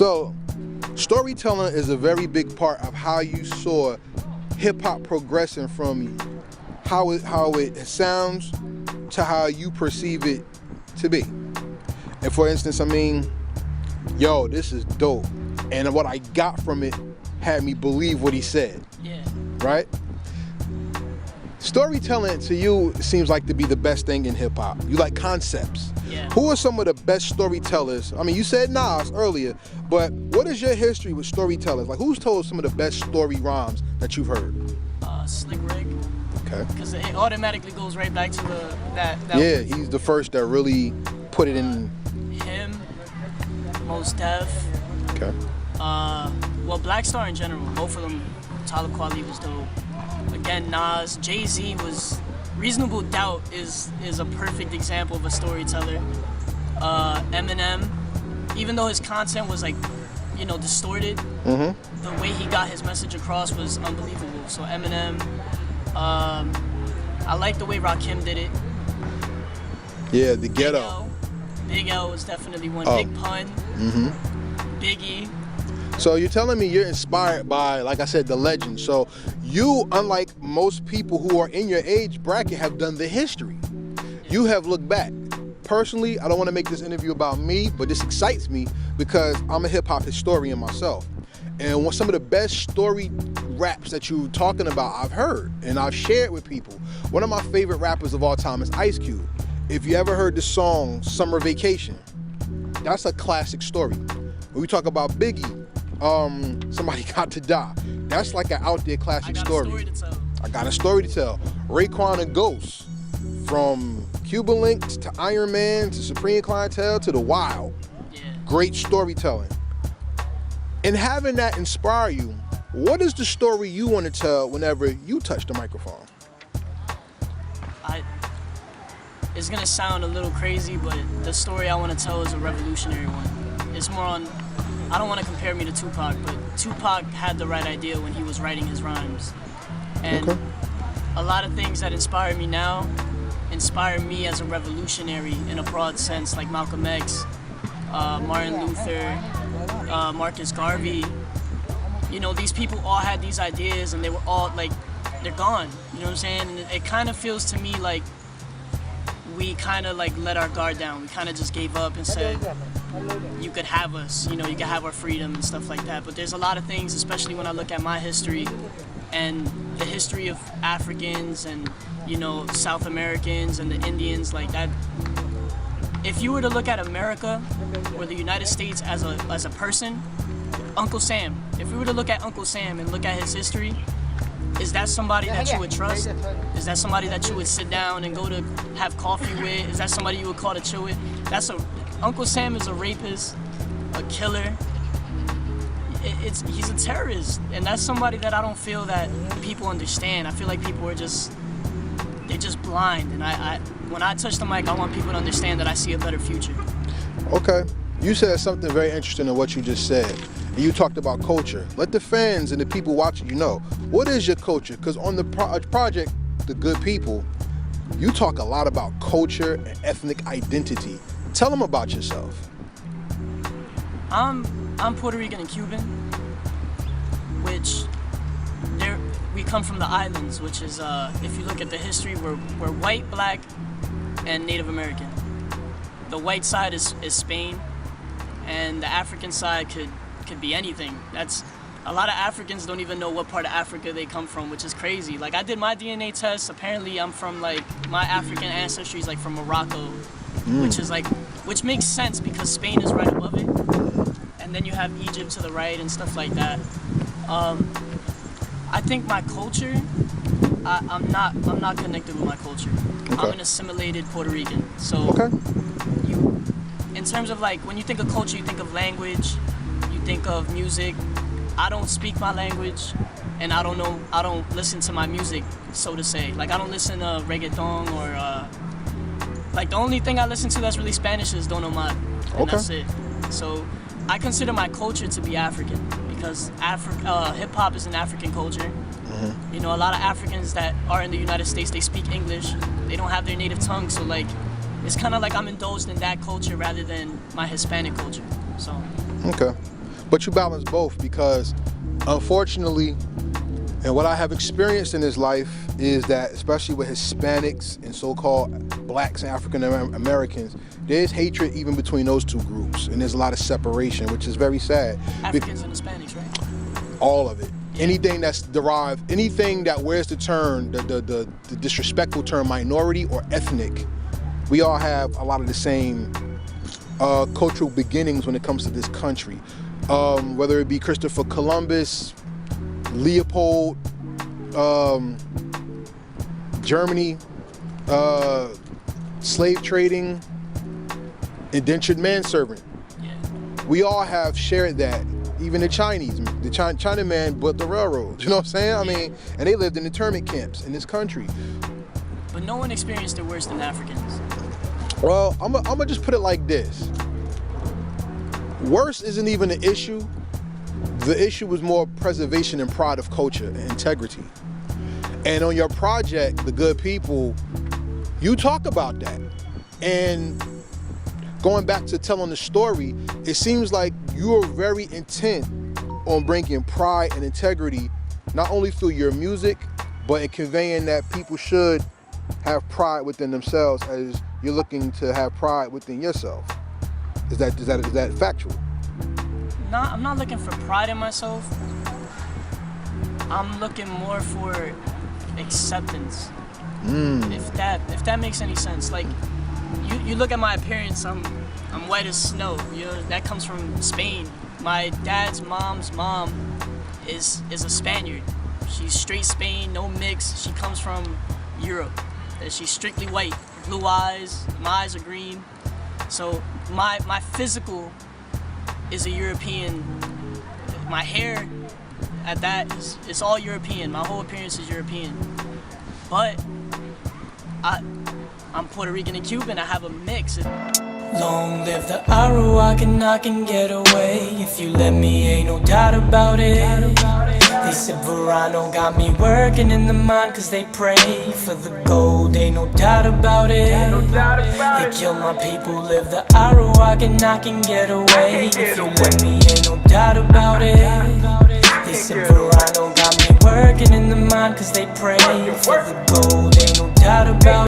So, storytelling is a very big part of how you saw hip hop progressing from how it sounds to how you perceive it to be. And for instance, I mean, yo, this is dope. And what I got from it had me believe what he said. Yeah. Right? Storytelling to you seems like to be the best thing in hip hop. You like concepts. Yeah. Who are some of the best storytellers? I mean, you said Nas earlier, but what is your history with storytellers? Like, who's told some of the best story rhymes that you've heard? Slick Rick. Okay. Because it automatically goes right back to that. Yeah, he's the first that really put it in. Him, Mos Def. Okay. Well, Black Star in general, both of them. Talib Kweli was dope. Again, Nas, Jay-Z was. Reasonable Doubt is a perfect example of a storyteller. Eminem, even though his content was like, distorted, the way he got his message across was unbelievable. So Eminem, I like the way Rakim did it. Yeah, the ghetto. Big L was definitely one. Big Pun. Biggie. So you're telling me you're inspired by, like I said, the legend. So you, unlike most people who are in your age bracket, have done the history. You have looked back. Personally, I don't want to make this interview about me, but this excites me because I'm a hip hop historian myself. And some of the best story raps that you're talking about, I've heard and I've shared with people. One of my favorite rappers of all time is Ice Cube. If you ever heard the song Summer Vacation, that's a classic story. When we talk about Biggie, Somebody Got to Die, that's like an out there classic story. I got a story to tell. Raekwon and Ghost, from Cuban Links to Iron Man to Supreme Clientele to The Wild. Yeah. Great Storytelling. And having that inspire you, what is the story you want to tell whenever you touch the microphone? It's gonna sound a little crazy, but the story I want to tell is a revolutionary one. It's more on, I don't want to compare me to Tupac, but Tupac had the right idea when he was writing his rhymes. And a lot of things that inspire me now inspire me as a revolutionary in a broad sense, like Malcolm X, Martin Luther, Marcus Garvey. These people all had these ideas and they were all like, they're gone. You know what I'm saying? And it kind of feels to me like we kind of like let our guard down. We kind of just gave up and said, you could have us, you could have our freedom and stuff like that. But there's a lot of things, especially when I look at my history and the history of Africans and, South Americans and the Indians, like that. If you were to look at America or the United States as a person, Uncle Sam, if we were to look at Uncle Sam and look at his history, is that somebody that you would trust? Is that somebody that you would sit down and go to have coffee with? Is that somebody you would call to chill with? Uncle Sam is a rapist, a killer. He's a terrorist, and that's somebody that I don't feel that people understand. I feel like people are they're just blind, and when I touch the mic, I want people to understand that I see a better future. Okay, you said something very interesting in what you just said. And you talked about culture. Let the fans and the people watching you know, what is your culture? Because on the project, The Good People, you talk a lot about culture and ethnic identity. Tell them about yourself. I'm Puerto Rican and Cuban, which we come from the islands, which is, if you look at the history, we're white, black, and Native American. The white side is Spain, and the African side could be anything. That's a lot of Africans don't even know what part of Africa they come from, which is crazy. Like, I did my DNA test. Apparently, I'm from my African ancestry is like from Morocco, which makes sense because Spain is right above it, and then you have Egypt to the right and stuff like that. I think my culture, I'm not connected with my culture. Okay. I'm an assimilated Puerto Rican. So, in terms of when you think of culture, you think of language. Think of music. I don't speak my language, and I don't listen to my music, so to say. I don't listen to reggaeton or the only thing I listen to that's really Spanish is Don Omar, and that's it. So I consider my culture to be African because hip hop is an African culture. A lot of Africans that are in the United States, they speak English. They don't have their native tongue, so it's kind of like I'm indulged in that culture rather than my Hispanic culture. So. Okay. But you balance both because, unfortunately, and what I have experienced in this life is that, especially with Hispanics and so-called blacks and African Americans, there's hatred even between those two groups, and there's a lot of separation, which is very sad. Africans and Hispanics, right? All of it. Yeah. Anything that's derived, anything that wears the term, the disrespectful term minority or ethnic, we all have a lot of the same cultural beginnings when it comes to this country. Whether it be Christopher Columbus, Leopold, Germany, slave trading, indentured manservant. Yeah. We all have shared that. Even the Chinese, the Chinaman built the railroads. You know what I'm saying? I mean, and they lived in internment camps in this country. But no one experienced it worse than Africans. Well, I'm gonna just put it like this. Worse isn't even an issue. The issue was more preservation and pride of culture and integrity. And on your project, The Good People, you talk about that. And going back to telling the story, it seems like you are very intent on bringing pride and integrity, not only through your music, but in conveying that people should have pride within themselves as you're looking to have pride within yourself. Is that factual? I'm not looking for pride in myself. I'm looking more for acceptance. If that makes any sense. Like you look at my appearance, I'm white as snow. You know, that comes from Spain. My dad's mom's mom is a Spaniard. She's straight Spain, no mix. She comes from Europe. She's strictly white, blue eyes. My eyes are green. So my physical is a European. My hair at that is all European. My whole appearance is European. But I'm Puerto Rican and Cuban. I have a mix. Long live the Arawak and I can get away. If you let me, ain't no doubt about it. They said Verano got me working in the mine cause they pray for the gold, ain't no doubt about it. They kill my people, live the Arawak and I can get away. If you let me, ain't no doubt about it. They said Verano got me working in the mine cause they pray for the gold, ain't no doubt about it.